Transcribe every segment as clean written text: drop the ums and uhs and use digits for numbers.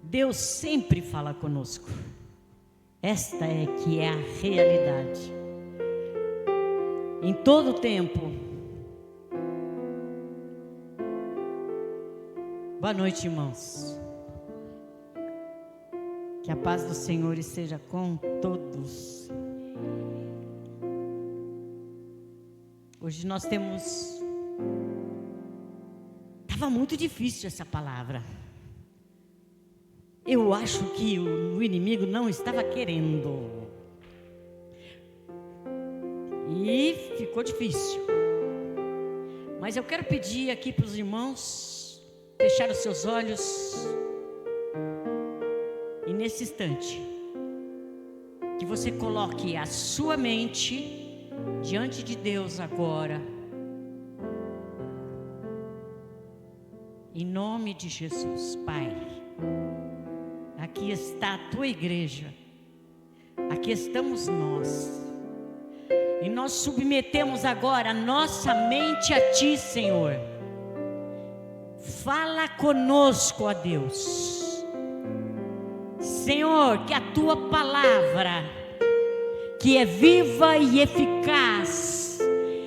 Deus sempre fala conosco. Esta é que é a realidade. Em todo o tempo. Boa noite, irmãos. Que a paz do Senhor esteja com todos. Hoje nós temos... Estava muito difícil essa palavra. Eu acho que o inimigo não estava querendo. E ficou difícil. Mas eu quero pedir aqui para os irmãos fechar os seus olhos. E nesse instante, que você coloque a sua mente diante de Deus agora. Em nome de Jesus, Pai. Aqui está a tua igreja. Aqui estamos nós. E nós submetemos agora a nossa mente a Ti, Senhor. Fala conosco, ó Deus. Senhor, que a Tua palavra, que é viva e eficaz,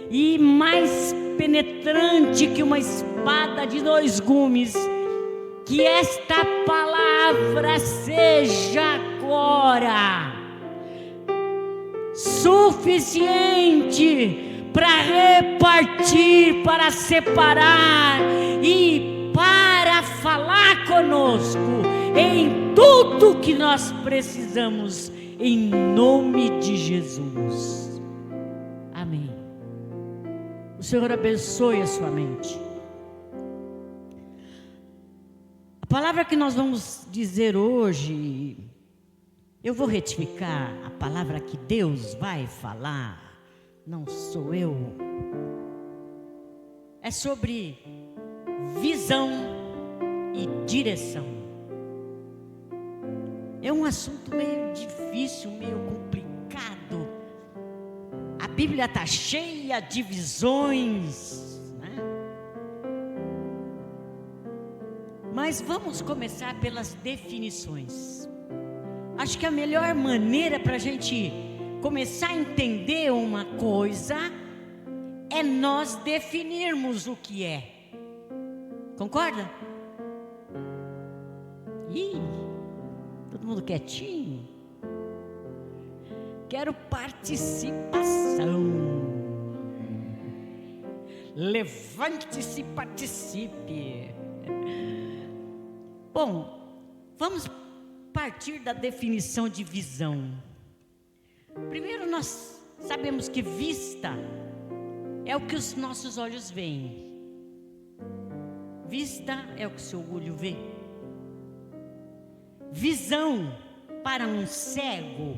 e mais penetrante que uma espada de 2 gumes, que esta palavra seja agora suficiente para repartir, para separar e para falar conosco em tudo que nós precisamos, em nome de Jesus. Amém. O Senhor abençoe a sua mente. A palavra que nós vamos dizer hoje, eu vou retificar a palavra que Deus vai falar, não sou eu. É sobre visão e direção. É um assunto meio difícil, meio complicado. A Bíblia está cheia de visões, né? Mas vamos começar pelas definições. Acho que a melhor maneira para a gente começar a entender uma coisa é nós definirmos o que é. Concorda? Ih, todo mundo quietinho. Quero participação. Levante-se e participe. Bom, vamos partir da definição de visão. Primeiro, nós sabemos que vista é o que os nossos olhos veem. Vista é o que o seu olho vê. Visão para um cego,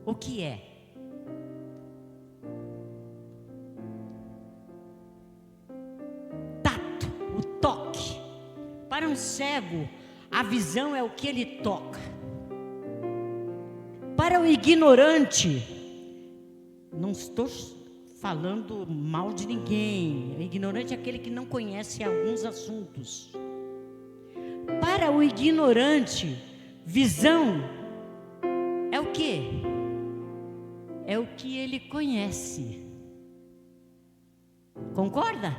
o que é? Tato, o toque. Para um cego, a visão é o que ele toca. Para o ignorante, não estou falando mal de ninguém. O ignorante é aquele que não conhece alguns assuntos. Para o ignorante, visão é o quê? É o que ele conhece. Concorda?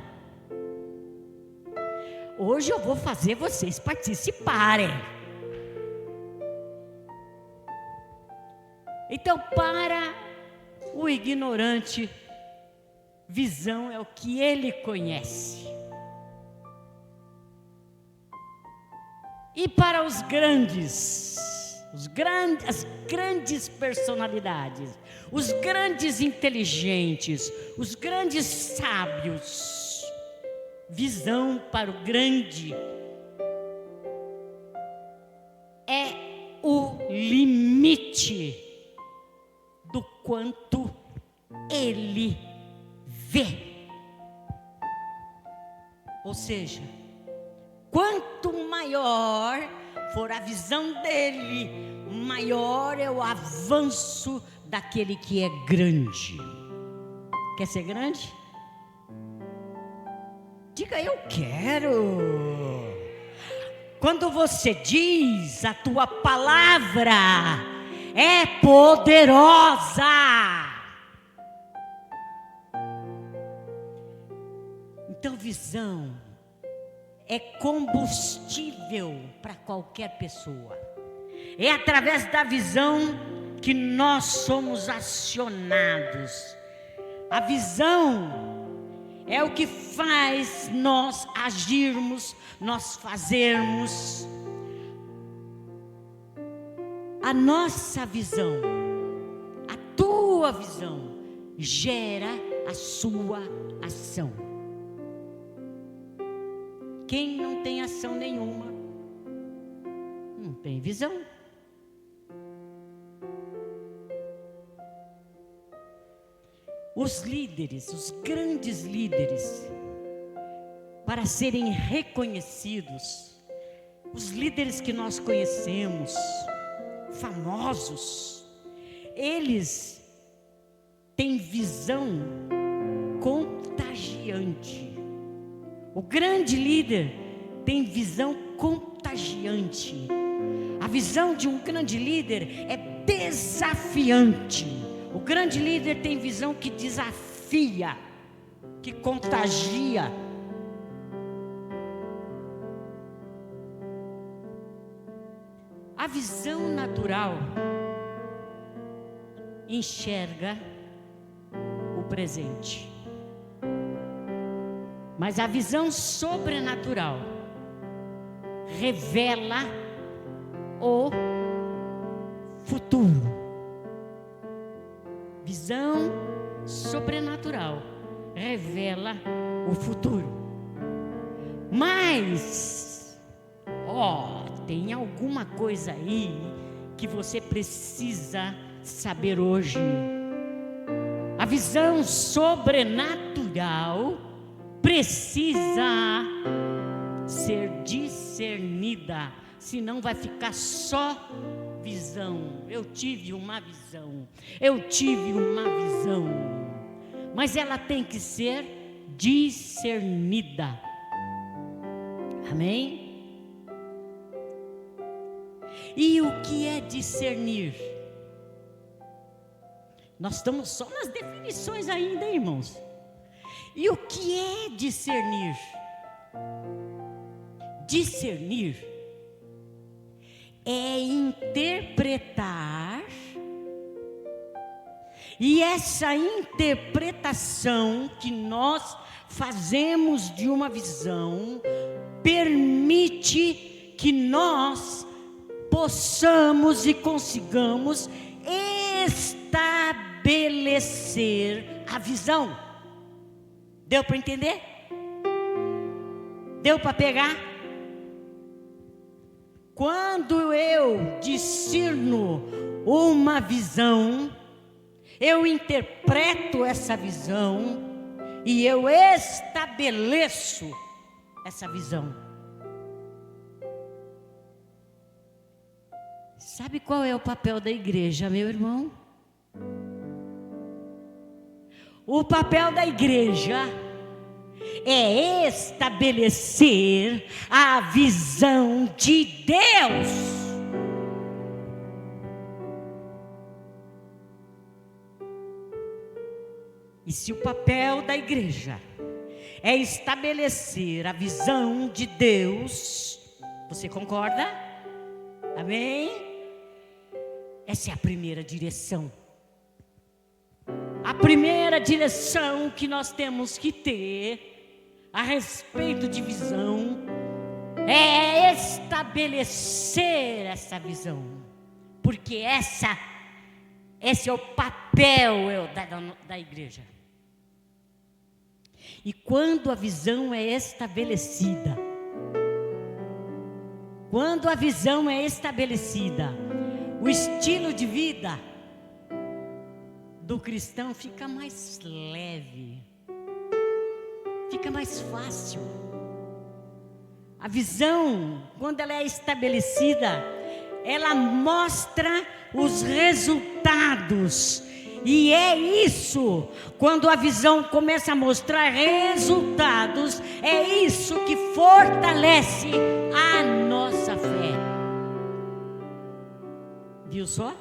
Hoje eu vou fazer vocês participarem. Então, para o ignorante, visão é o que ele conhece. E para os grandes, as grandes personalidades, os grandes inteligentes, os grandes sábios, visão para o grande é o limite do quanto ele vê. Ou seja, quanto maior for a visão dele, maior é o avanço daquele que é grande. Quer ser grande? Diga, eu quero. Quando você diz, a tua palavra é poderosa. Então, visão é combustível para qualquer pessoa. É através da visão que nós somos acionados. A visão é o que faz nós agirmos, nós fazermos. A nossa visão, a tua visão, gera a sua ação. Quem não tem ação nenhuma, não tem visão. Os líderes, os grandes líderes, para serem reconhecidos, os líderes que nós conhecemos, famosos, eles têm visão contagiante. O grande líder tem visão contagiante. A visão de um grande líder é desafiante. O grande líder tem visão que desafia, que contagia. A visão natural enxerga o presente, mas a visão sobrenatural revela o futuro. Visão sobrenatural revela o futuro. Mas, tem alguma coisa aí que você precisa saber hoje. A visão sobrenatural precisa ser discernida, senão vai ficar só visão. Eu tive uma visão, mas ela tem que ser discernida. Amém? E o que é discernir? Nós estamos só nas definições ainda, irmãos. E o que é discernir? Discernir é interpretar, e essa interpretação que nós fazemos de uma visão permite que nós possamos e consigamos estabelecer a visão. Deu para entender? Deu para pegar? Quando eu discerno uma visão, eu interpreto essa visão e eu estabeleço essa visão. Sabe qual é o papel da igreja, meu irmão? O papel da igreja é estabelecer a visão de Deus. E se o papel da igreja é estabelecer a visão de Deus, você concorda? Amém? Essa é a primeira direção. A primeira direção que nós temos que ter a respeito de visão é estabelecer essa visão, porque esse é o papel da igreja. E quando a visão é estabelecida, o estilo de vida do cristão fica mais leve, fica mais fácil. A visão, quando ela é estabelecida, ela mostra os resultados. E é isso, quando a visão começa a mostrar resultados, é isso que fortalece a nossa Viu só?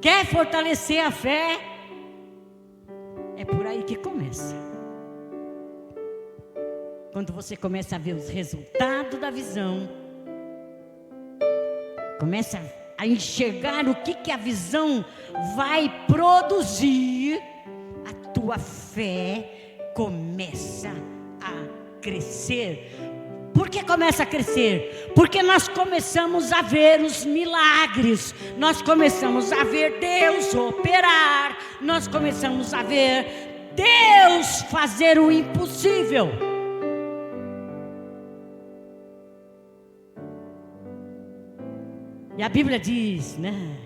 Quer fortalecer a fé? É por aí que começa. Quando você começa a ver os resultados da visão, começa a enxergar o que a visão vai produzir, a tua fé começa a crescer. Por que começa a crescer? Porque nós começamos a ver os milagres, nós começamos a ver Deus operar, nós começamos a ver Deus fazer o impossível. E a Bíblia diz, né?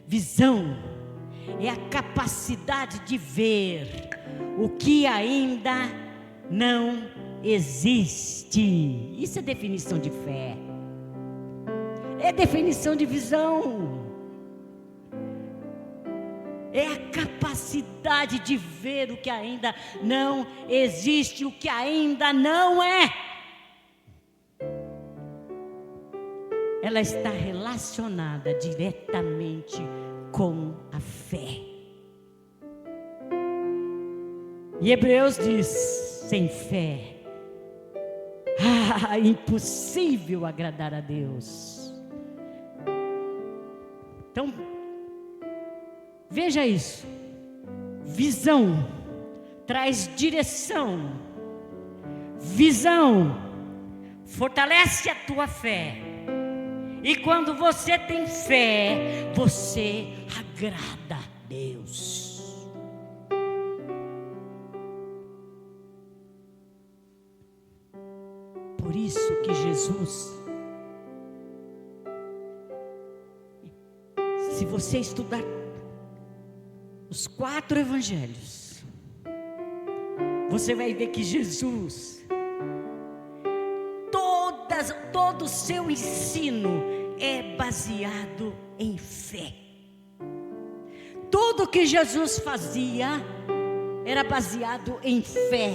Visão é a capacidade de ver o que ainda não existe. Isso é definição de fé. É definição de visão. É a capacidade de ver o que ainda não existe, o que ainda não é. Ela está relacionada diretamente com a fé. E Hebreus diz: sem fé, impossível agradar a Deus. Então, veja isso. Visão traz direção. Visão fortalece a tua fé. E quando você tem fé, você agrada a Deus. Por isso que Jesus, se você estudar os 4 evangelhos, você vai ver que Jesus, todo o seu ensino é baseado em fé. Tudo que Jesus fazia era baseado em fé.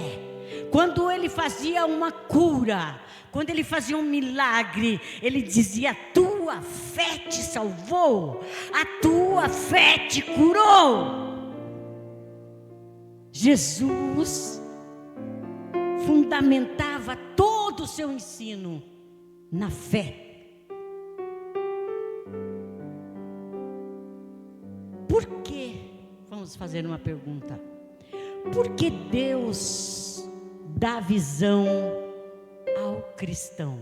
Quando ele fazia uma cura, quando ele fazia um milagre, ele dizia: a tua fé te salvou, a tua fé te curou. Jesus fundamentava todo o seu ensino na fé. Por que? Vamos fazer uma pergunta. Por que Deus dá visão ao cristão?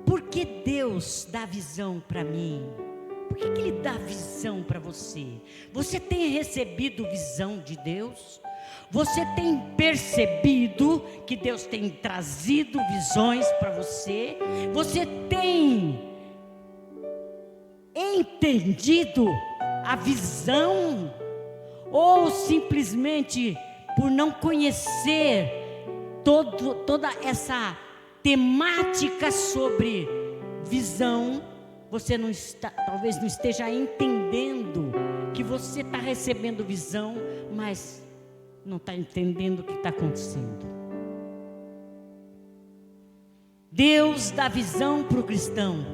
Por que Deus dá visão para mim? Por que Ele dá visão para você? Você tem recebido visão de Deus? Você tem percebido que Deus tem trazido visões para você? Você tem entendido a visão? Ou simplesmente por não conhecer toda essa temática sobre visão, você não está, talvez não esteja entendendo que você está recebendo visão, mas não está entendendo o que está acontecendo. Deus dá visão para o cristão.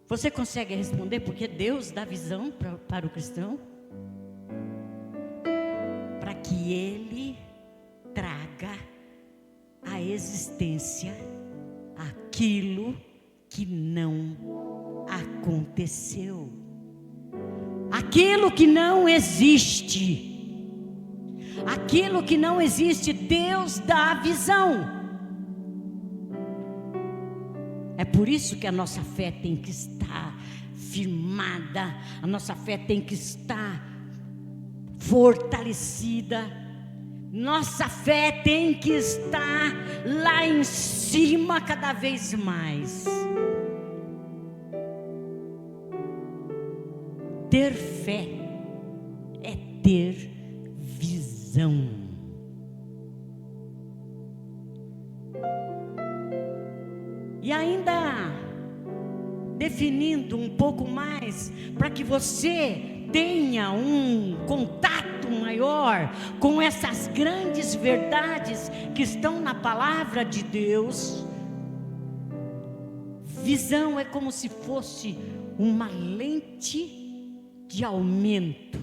Você consegue responder porque Deus dá visão para o cristão? Para que ele traga à existência aquilo que não aconteceu, aquilo que não existe. Aquilo que não existe, Deus dá visão. É por isso que a nossa fé tem que estar firmada, a nossa fé tem que estar fortalecida, nossa fé tem que estar lá em cima cada vez mais. Ter fé é ter visão. E ainda definindo um pouco mais, para que você tenha um contato maior maior, com essas grandes verdades que estão na palavra de Deus. Visão é como se fosse uma lente de aumento,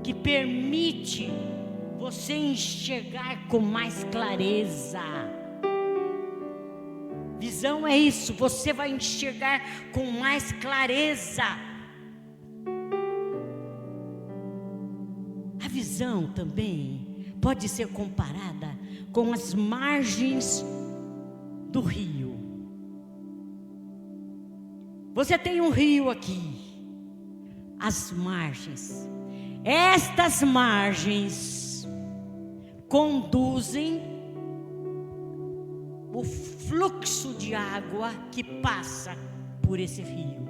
que permite você enxergar com mais clareza. Visão é isso, você vai enxergar com mais clareza. A visão também pode ser comparada com as margens do rio. Você tem um rio aqui, as margens. Estas margens conduzem o fluxo de água que passa por esse rio.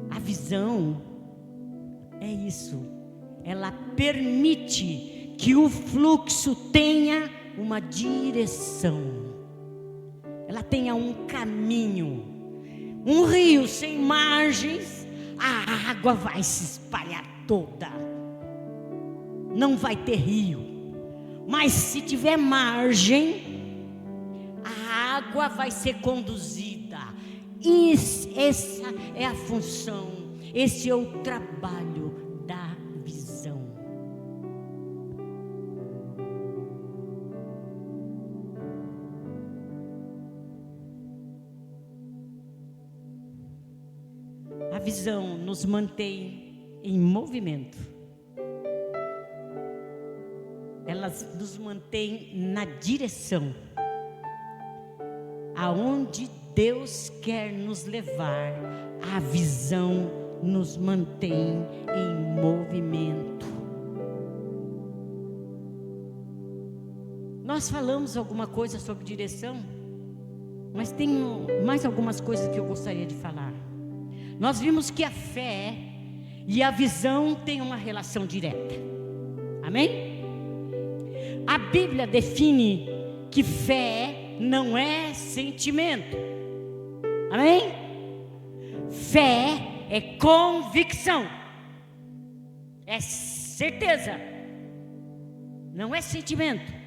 A visão é isso, ela permite que o fluxo tenha uma direção, ela tenha um caminho. Um rio sem margens, a água vai se espalhar toda, não vai ter rio. Mas se tiver margem, a água vai ser conduzida. Essa é a função, esse é o trabalho da visão. A visão nos mantém em movimento. Ela nos mantém na direção aonde Deus quer nos levar. A visão nos mantém em movimento. Nós falamos alguma coisa sobre direção, mas tem mais algumas coisas que eu gostaria de falar. Nós vimos que a fé e a visão têm uma relação direta. Amém? A Bíblia define que fé não é sentimento. Amém? Fé é convicção, é certeza, não é sentimento.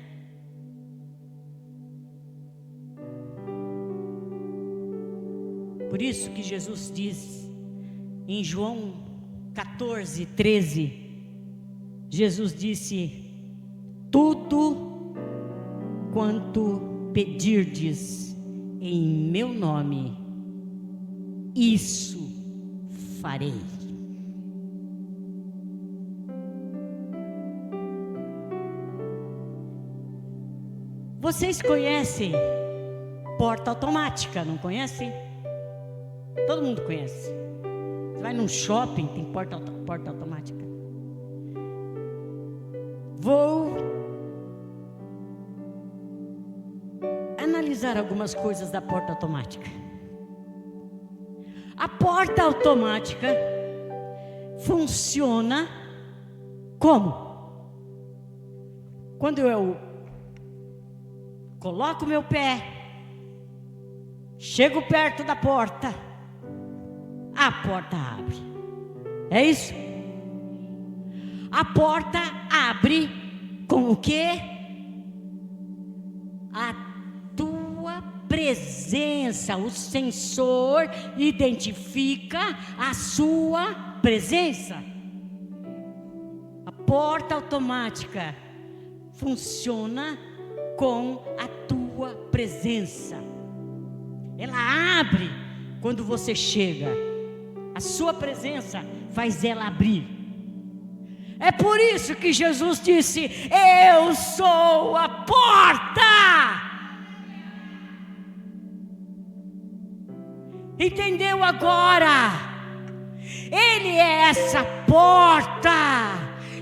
Por isso que Jesus diz em João 14:13, Jesus disse: tudo quanto pedirdes em meu nome, isso farei. Vocês conhecem porta automática, não conhecem? Todo mundo conhece. Você vai num shopping, tem porta automática. Vou analisar algumas coisas da porta automática. A porta automática funciona como? Quando eu coloco meu pé, chego perto da porta, a porta abre. É isso? A porta abre com o quê? A tua presença. O sensor identifica a sua presença. A porta automática funciona com a tua presença. Ela abre quando você chega. A sua presença faz ela abrir. É por isso que Jesus disse: eu sou a porta. Entendeu agora? Ele é essa porta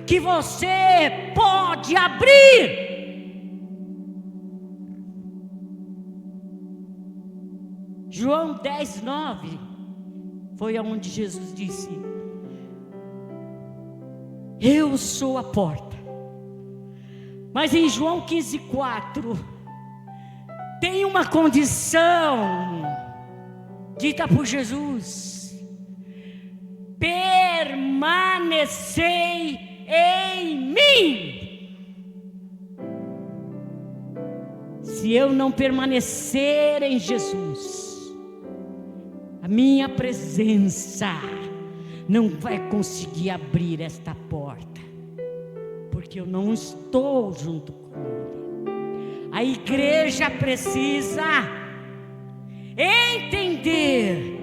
que você pode abrir. João 10:9 foi aonde Jesus disse: eu sou a porta. Mas em João 15:4 tem uma condição dita por Jesus: permanecei em mim. Se eu não permanecer em Jesus, a minha presença não vai conseguir abrir esta porta, porque eu não estou junto com Ele. A igreja precisa entender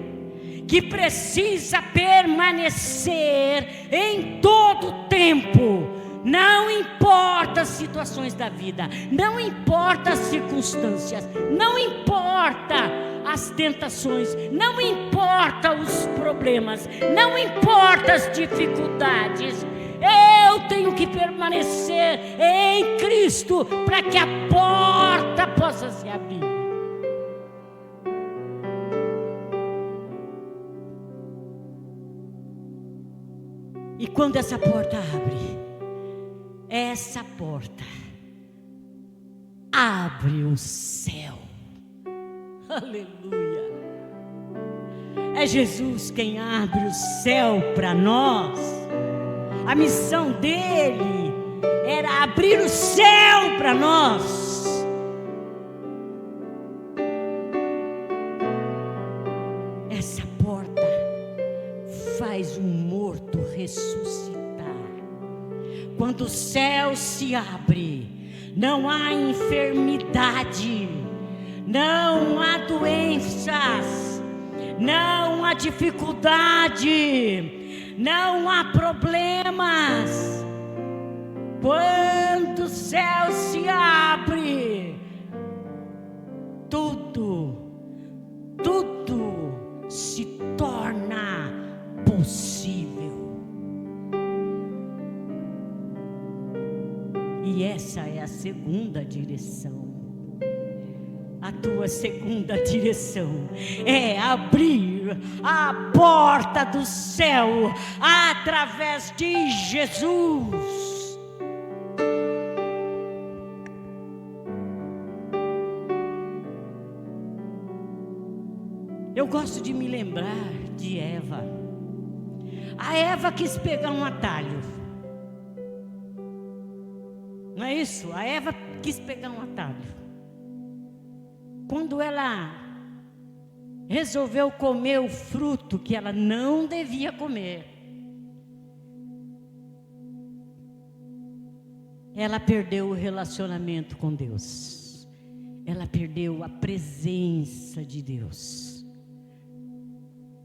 que precisa permanecer em todo o tempo, não importa as situações da vida, não importa as circunstâncias, não importa as tentações, não importa os problemas, não importa as dificuldades. Eu tenho que permanecer em Cristo para que a porta possa se abrir. E quando essa porta abre, essa porta abre o céu. Aleluia. É Jesus quem abre o céu para nós. A missão dele era abrir o céu para nós. Essa porta faz um morto ressuscitar. Quando o céu se abre, não há enfermidade, não há doenças, não há dificuldade, não há problemas. Quando o céu se abre, tudo se torna possível. E essa é a segunda direção. A tua segunda direção é abrir a porta do céu através de Jesus. Eu gosto de me lembrar de Eva. A Eva quis pegar um atalho. Não é isso? A Eva quis pegar um atalho. Quando ela resolveu comer o fruto que ela não devia comer, ela perdeu o relacionamento com Deus. Ela perdeu a presença de Deus.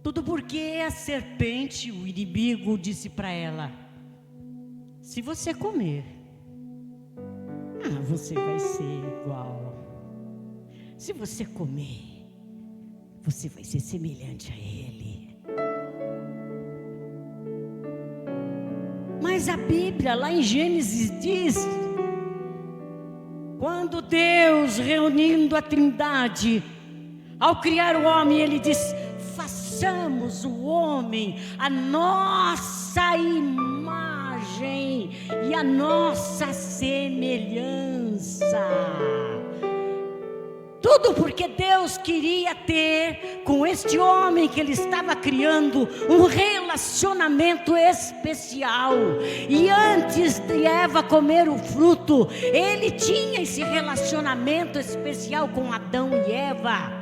Tudo porque a serpente, o inimigo, disse para ela: se você comer, você vai ser igual. Se você comer, você vai ser semelhante a Ele. Mas a Bíblia, lá em Gênesis, diz: quando Deus, reunindo a Trindade, ao criar o homem, Ele diz: façamos o homem a nossa imagem e a nossa semelhança. Tudo porque Deus queria ter com este homem que Ele estava criando um relacionamento especial. E antes de Eva comer o fruto, Ele tinha esse relacionamento especial com Adão e Eva.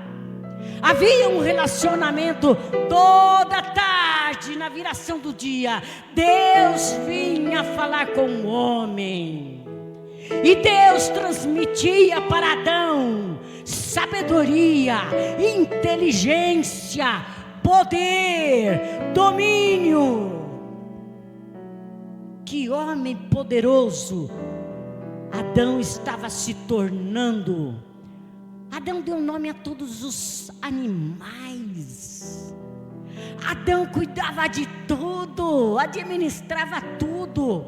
Havia um relacionamento toda tarde, na viração do dia. Deus vinha falar com o homem. E Deus transmitia para Adão sabedoria, inteligência, poder, domínio. Que homem poderoso Adão estava se tornando. Adão deu nome a todos os animais. Adão cuidava de tudo, administrava tudo.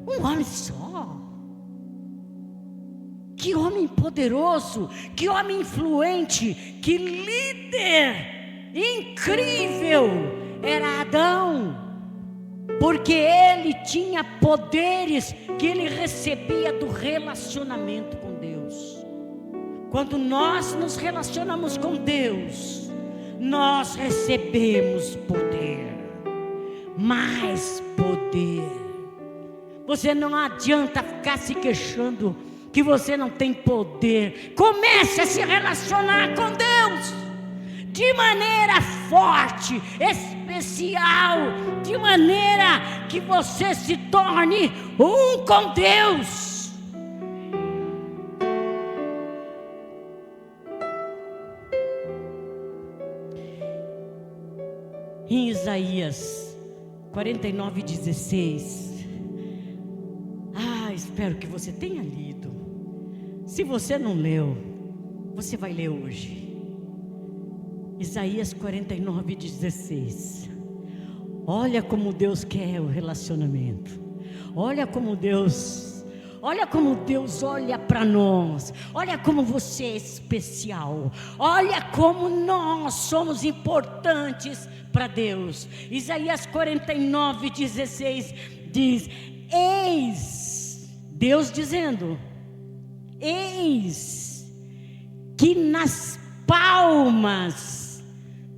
Um homem só. Que homem poderoso, que homem influente, que líder incrível era Adão, porque ele tinha poderes que ele recebia do relacionamento com Deus. Quando nós nos relacionamos com Deus, nós recebemos poder, mais poder. poder. Você não adianta ficar se queixando que você não tem poder. Comece a se relacionar com Deus de maneira forte, especial, de maneira que você se torne um com Deus. Em Isaías 49:16, espero que você tenha lido. Se você não leu, você vai ler hoje. Isaías 49:16. Olha como Deus quer o relacionamento. Olha como Deus olha para nós. Olha como você é especial. Olha como nós somos importantes para Deus. Isaías 49:16 diz: eis, Deus dizendo, eis que nas palmas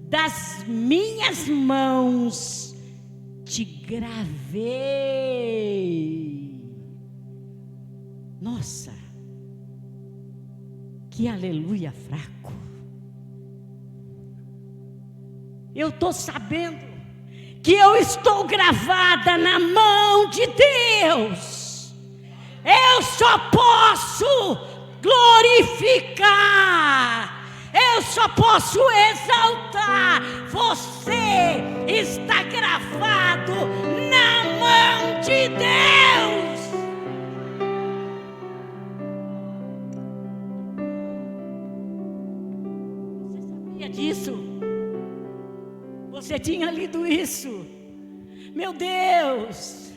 das minhas mãos te gravei. Nossa, que aleluia fraco. Eu estou sabendo que eu estou gravada na mão de Deus. Eu só posso glorificar, eu só posso exaltar. Você está gravado na mão de Deus. Você sabia disso? Você tinha lido isso? Meu Deus!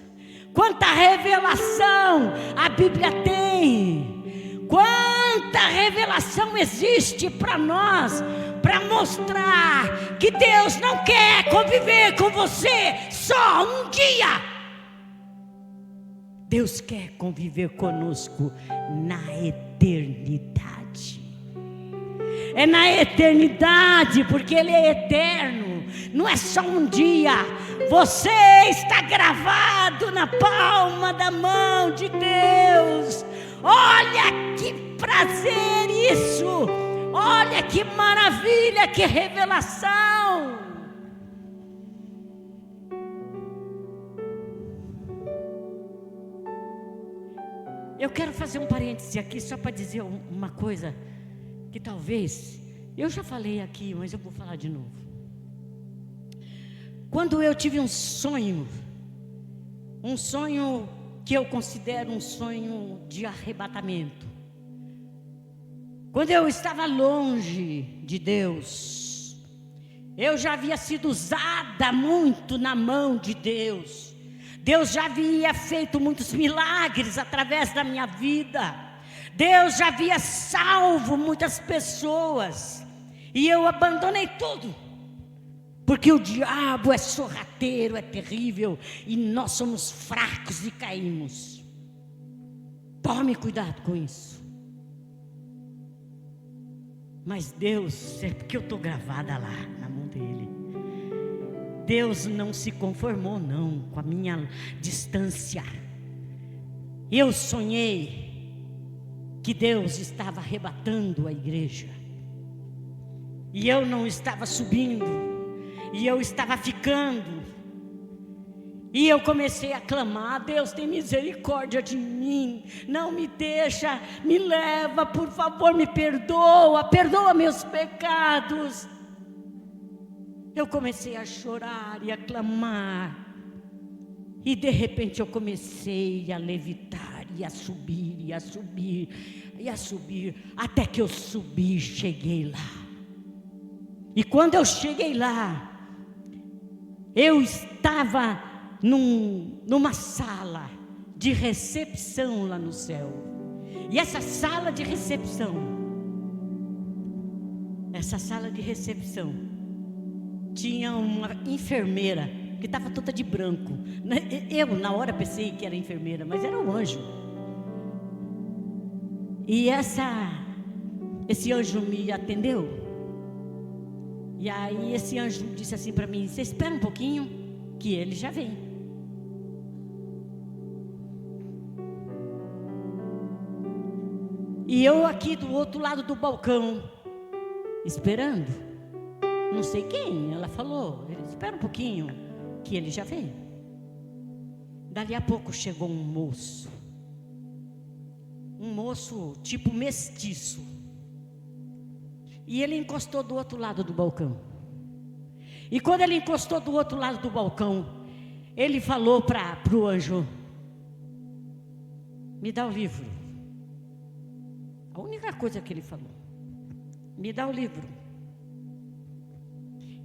Quanta revelação a Bíblia tem! Quanta revelação existe para nós, para mostrar que Deus não quer conviver com você só um dia. Deus quer conviver conosco na eternidade. É na eternidade, porque Ele é eterno. Não é só um dia. Você está gravado na palma da mão de Deus. Olha que prazer isso. Olha que maravilha, que revelação. Eu quero fazer um parêntese aqui só para dizer uma coisa que talvez eu já falei aqui, mas eu vou falar de novo. Quando eu tive um sonho que eu considero um sonho de arrebatamento, quando eu estava longe de Deus, eu já havia sido usada muito na mão de Deus. Deus já havia feito muitos milagres através da minha vida. Deus já havia salvo muitas pessoas. E eu abandonei tudo. Porque o diabo é sorrateiro, é terrível. E nós somos fracos e caímos. Tome cuidado com isso. Mas Deus, é porque eu estou gravada lá na mão dele. Deus não se conformou não com a minha distância. Eu sonhei que Deus estava arrebatando a igreja. E eu não estava subindo. E eu estava ficando. E eu comecei a clamar: Deus, tem misericórdia de mim. Não me deixa, me leva, por favor, me perdoa. Perdoa meus pecados. Eu comecei a chorar e a clamar. E de repente eu comecei a levitar, e a subir, e a subir, e a subir, até que eu subi e cheguei lá. E quando eu cheguei lá, eu estava numa sala de recepção lá no céu. E essa sala de recepção tinha uma enfermeira que estava toda de branco. Eu na hora pensei que era enfermeira, mas era um anjo. E esse anjo me atendeu. E aí esse anjo disse assim para mim: você espera um pouquinho, que ele já vem. E eu aqui do outro lado do balcão, esperando. Não sei quem, ela falou, espera um pouquinho, que ele já vem. Dali a pouco chegou um moço tipo mestiço. E ele encostou do outro lado do balcão. E quando ele encostou do outro lado do balcão, ele falou para o anjo: me dá o livro. A única coisa que ele falou: me dá o livro.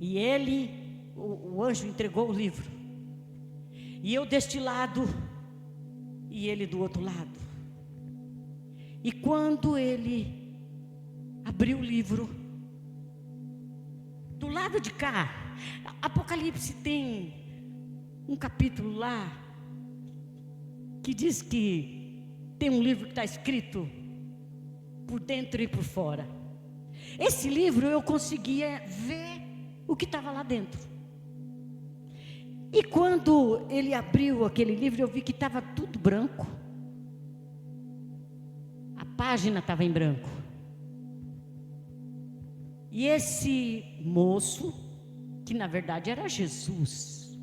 E o anjo entregou o livro. E eu deste lado e ele do outro lado. E quando ele abriu o livro, do lado de cá, Apocalipse tem um capítulo lá que diz que tem um livro que está escrito por dentro e por fora. Esse livro eu conseguia ver o que estava lá dentro. E quando ele abriu aquele livro, eu vi que estava tudo branco. A página estava em branco. E esse moço, que na verdade era Jesus,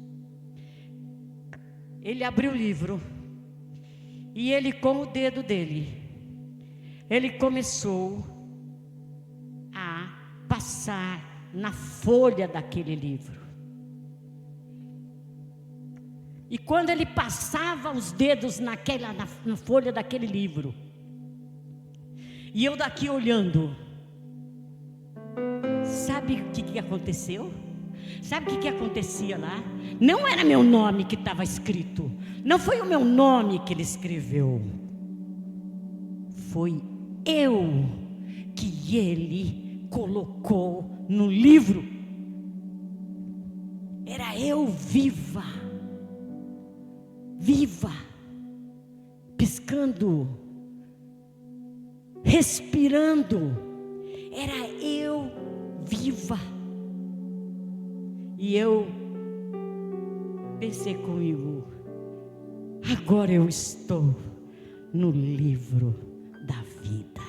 ele abriu o livro e ele, com o dedo dele, ele começou a passar na folha daquele livro. E quando ele passava os dedos na folha daquele livro, e eu daqui olhando, sabe o que aconteceu? Sabe o que acontecia lá? Não era meu nome que estava escrito. Não foi o meu nome que ele escreveu. Foi eu que ele colocou no livro. Era eu viva, piscando, respirando. Era eu viva. E eu pensei comigo: agora eu estou no livro da vida.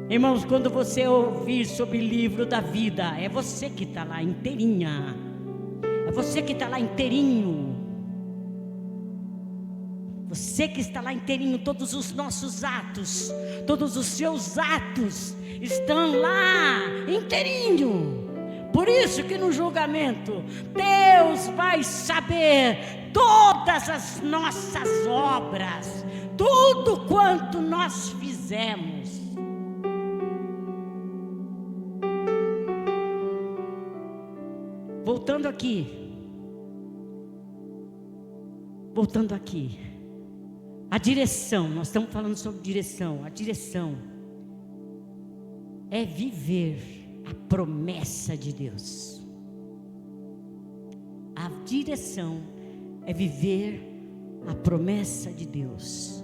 Irmãos, quando você ouvir sobre o livro da vida, é você que está lá inteirinha. É você que está lá inteirinho. Você que está lá inteirinho. Todos os nossos atos, todos os seus atos estão lá inteirinho. Por isso que no julgamento Deus vai saber todas as nossas obras, tudo quanto nós fizemos. Voltando aqui, a direção, nós estamos falando sobre direção. A direção é viver a promessa de Deus. A direção é viver a promessa de Deus.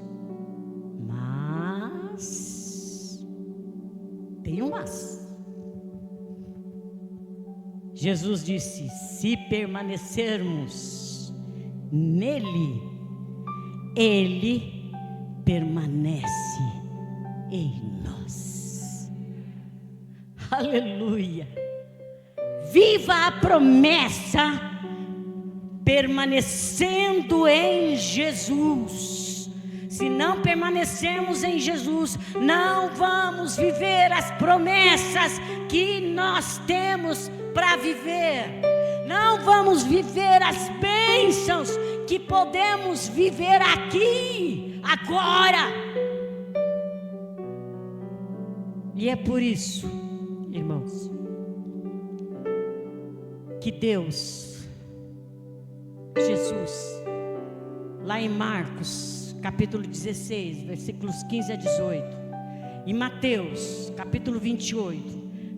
Mas tem um mas. Jesus disse: se permanecermos nele, ele permanece em nós. Aleluia. Viva a promessa, permanecendo em Jesus. Se não permanecermos em Jesus, não vamos viver as promessas que nós temos para viver. Não vamos viver as bênçãos que podemos viver aqui, agora. E é por isso, irmãos, que Deus, Jesus, lá em Marcos, capítulo 16, versículos 15 a 18, em Mateus, capítulo 28,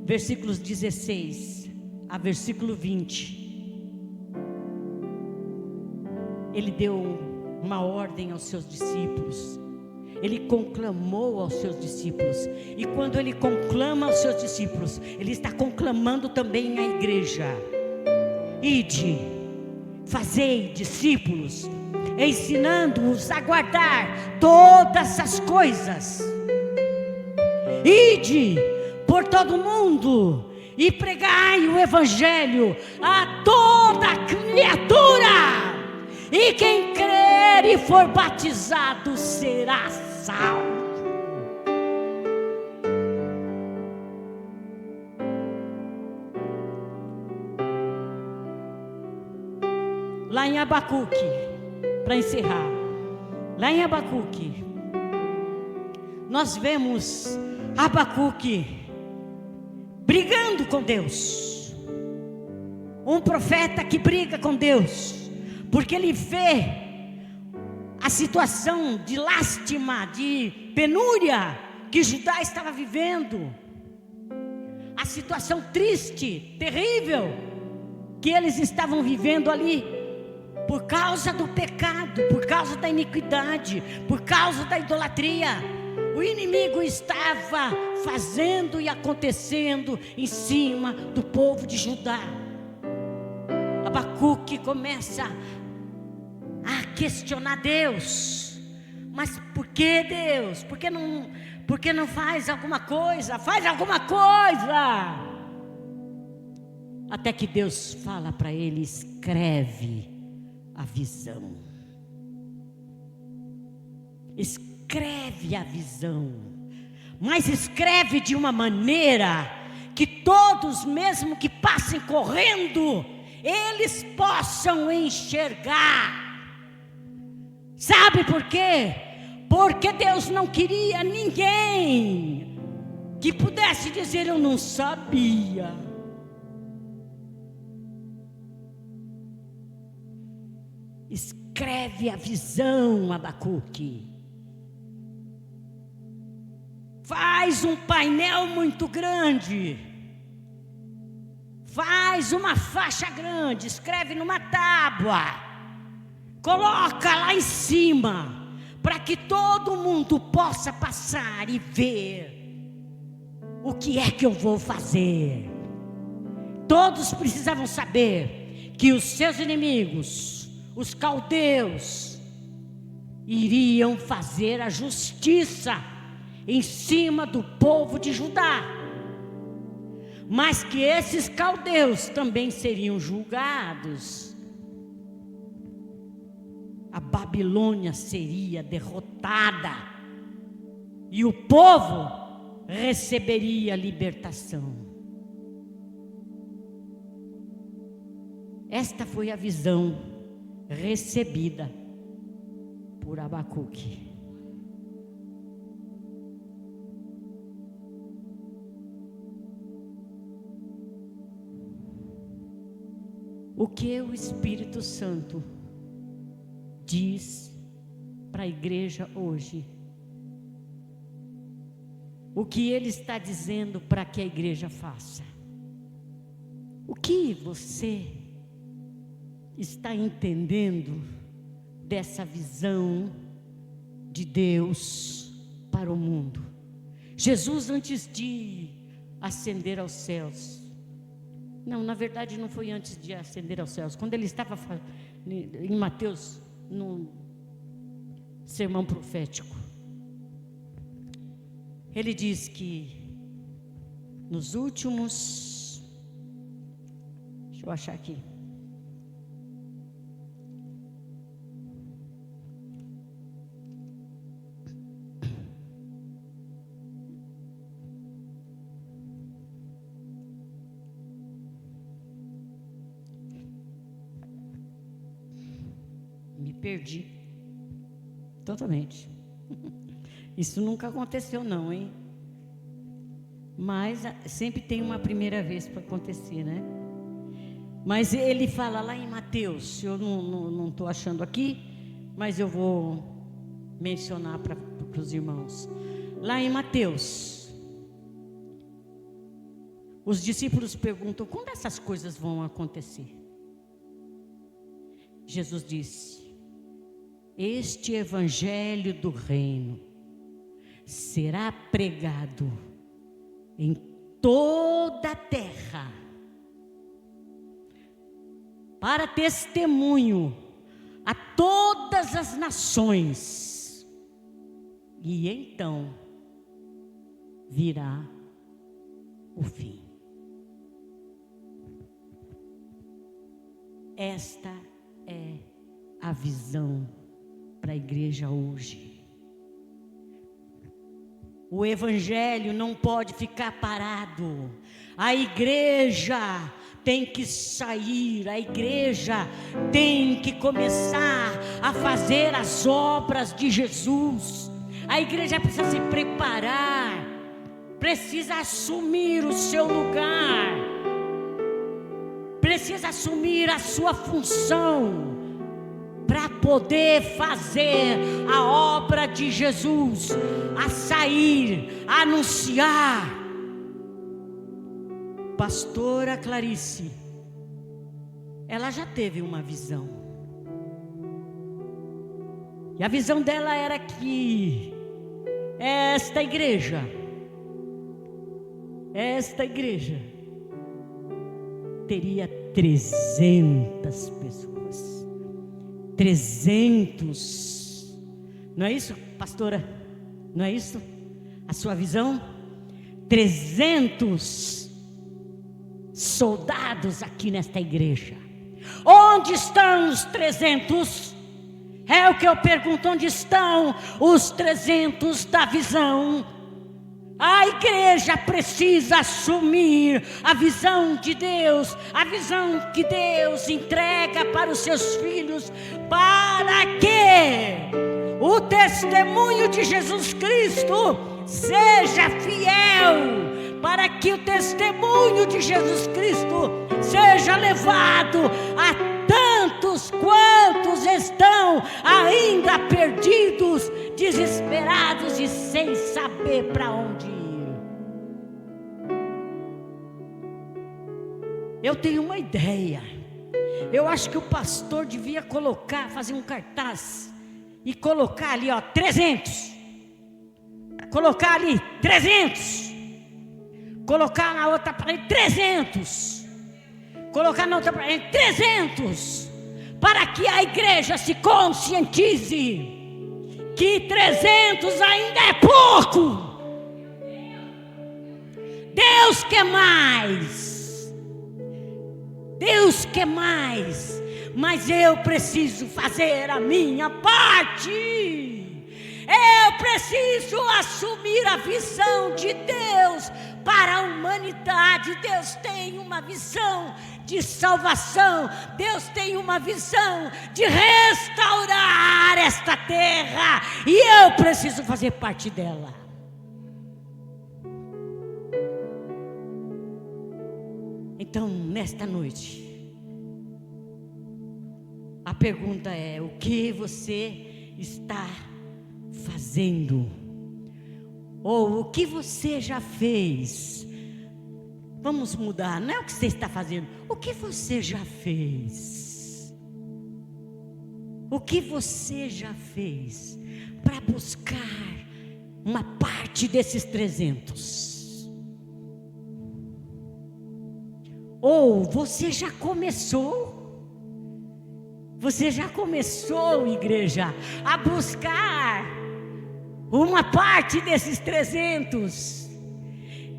versículos 16 a versículo 20, Ele deu uma ordem aos seus discípulos. Ele conclamou aos seus discípulos. E quando Ele conclama aos seus discípulos, Ele está conclamando também a igreja. Ide, fazei discípulos, ensinando-os a guardar todas as coisas. Ide por todo mundo e pregai o evangelho a toda criatura. E quem crer e for batizado será salvo. Lá em Abacuque, para encerrar, lá em Abacuque, nós vemos Abacuque brigando com Deus. Um profeta que briga com Deus, porque ele vê a situação de lástima, de penúria que Judá estava vivendo, a situação triste, terrível que eles estavam vivendo ali, por causa do pecado, por causa da iniquidade, por causa da idolatria. O inimigo estava fazendo e acontecendo em cima do povo de Judá. Abacuque começa a questionar Deus. Mas por que Deus? Por que não faz alguma coisa? Faz alguma coisa! Até que Deus fala para ele: escreve a visão. Escreve a visão. Mas escreve de uma maneira que todos, mesmo que passem correndo, eles possam enxergar. Sabe por quê? Porque Deus não queria ninguém que pudesse dizer: eu não sabia. Escreve a visão, Abacuque. Faz um painel muito grande. Faz uma faixa grande. Escreve numa tábua. Coloca lá em cima, para que todo mundo possa passar e ver o que é que eu vou fazer. Todos precisavam saber que os seus inimigos, os caldeus, iriam fazer a justiça em cima do povo de Judá, mas que esses caldeus também seriam julgados. A Babilônia seria derrotada e o povo receberia libertação. Esta foi a visão recebida por Abacuque. O que o Espírito Santo diz para a igreja hoje? O que Ele está dizendo para que a igreja faça? O que você está entendendo dessa visão de Deus para o mundo? Jesus, antes de ascender aos céus, não, na verdade não foi antes de ascender aos céus, quando ele estava em Mateus, no sermão profético, ele diz que nos últimos, deixa eu achar aqui, me perdi totalmente. Isso nunca aconteceu não, hein? Mas sempre tem uma primeira vez para acontecer, né? Mas ele fala lá em Mateus, eu não estou achando aqui, mas eu vou mencionar para os irmãos. Lá em Mateus, os discípulos perguntam: quando essas coisas vão acontecer? Jesus disse: este evangelho do reino será pregado em toda a terra, para testemunho a todas as nações, e então virá o fim. Esta é a visão para a igreja hoje. O evangelho não pode ficar parado. A igreja tem que sair, a igreja tem que começar a fazer as obras de Jesus. A igreja precisa se preparar, precisa assumir o seu lugar, precisa assumir a sua função, para poder fazer a obra de Jesus, a sair, a anunciar. Pastora Clarice, ela já teve uma visão, e a visão dela era que esta igreja teria 300 pessoas. 300, não é isso, pastora? Não é isso a sua visão? 300 soldados aqui nesta igreja. Onde estão os 300? É o que eu pergunto, onde estão os 300 da visão? A igreja precisa assumir a visão de Deus, a visão que Deus entrega para os seus filhos, para que o testemunho de Jesus Cristo seja fiel, para que o testemunho de Jesus Cristo seja levado a tantos quantos estão ainda perdidos, desesperados e sem saber para onde ir. Eu tenho uma ideia. Eu acho que o pastor devia fazer um cartaz e colocar ali, 300. Colocar ali 300. Colocar na outra parede 300. Colocar na outra parede 300. Para que a igreja se conscientize que 300 ainda é pouco. Deus quer mais. Deus quer mais. Mas eu preciso fazer a minha parte. Eu preciso assumir a visão de Deus para a humanidade. Deus tem uma visão de salvação. Deus tem uma visão de restaurar esta terra. E eu preciso fazer parte dela. Então, nesta noite, a pergunta é: o que você está fazendo? Ou o que você já fez? Vamos mudar, não é o que você está fazendo, o que você já fez? O que você já fez para buscar uma parte desses 300? Ou você já começou? Você já começou, igreja, a buscar uma parte desses 300?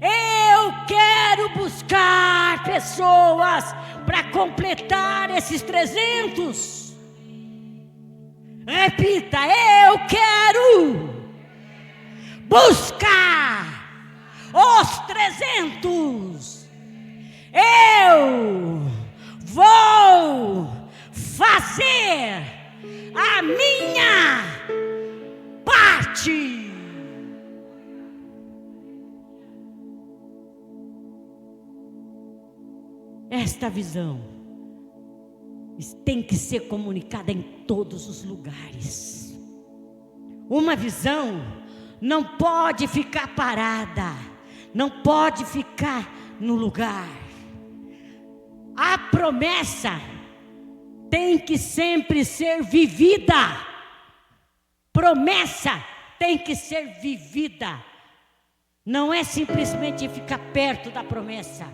Eu quero buscar pessoas para completar esses 300. Repita: eu quero buscar os 300. Eu vou fazer a minha parte. Esta visão tem que ser comunicada em todos os lugares. Uma visão não pode ficar parada, não pode ficar no lugar. A promessa tem que sempre ser vivida. Promessa tem que ser vivida. Não é simplesmente ficar perto da promessa.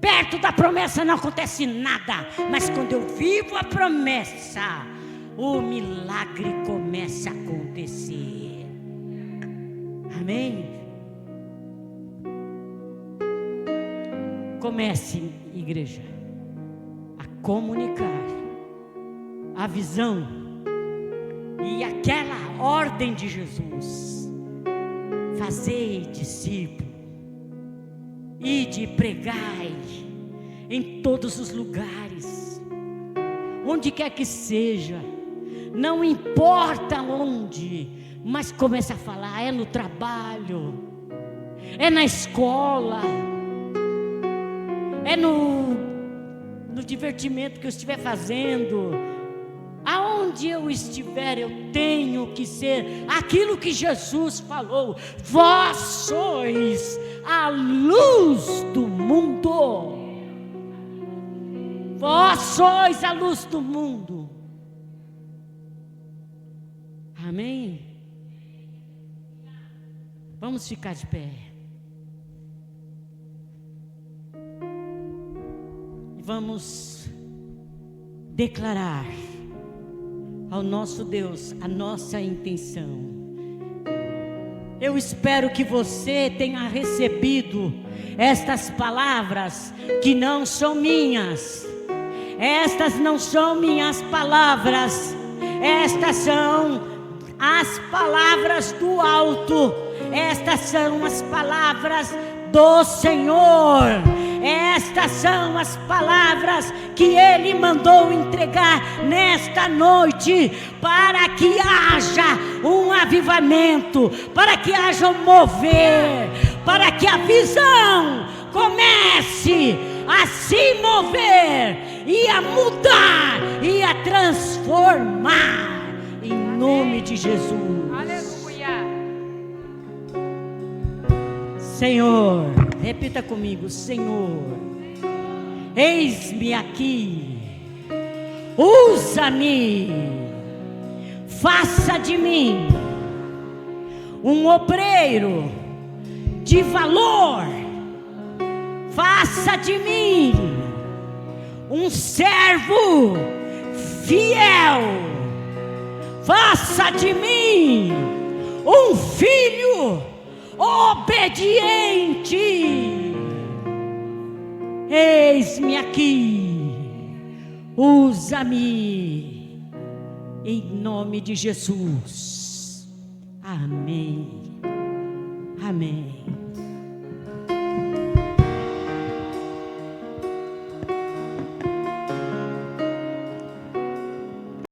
Perto da promessa não acontece nada. Mas quando eu vivo a promessa, o milagre começa a acontecer. Amém? Comece, igreja, a comunicar a visão e aquela ordem de Jesus: fazei discípulo, ide e pregai em todos os lugares, onde quer que seja, não importa onde, mas começa a falar. É no trabalho, é na escola, é no divertimento que eu estiver fazendo. Aonde eu estiver, eu tenho que ser aquilo que Jesus falou: vós sois a luz do mundo. Vós sois a luz do mundo. Amém? Vamos ficar de pé. Vamos declarar ao nosso Deus a nossa intenção. Eu espero que você tenha recebido estas palavras, que não são minhas. Estas não são minhas palavras, estas são as palavras do alto, estas são as palavras do Senhor. Estas são as palavras que Ele mandou entregar nesta noite, para que haja um avivamento, para que haja um mover, para que a visão comece a se mover e a mudar e a transformar, em nome de Jesus. Aleluia. Senhor, repita comigo: Senhor, eis-me aqui, usa-me, faça de mim um obreiro de valor, faça de mim um servo fiel, faça de mim um filho obediente. Eis-me aqui, usa-me, em nome de Jesus. Amém. Amém.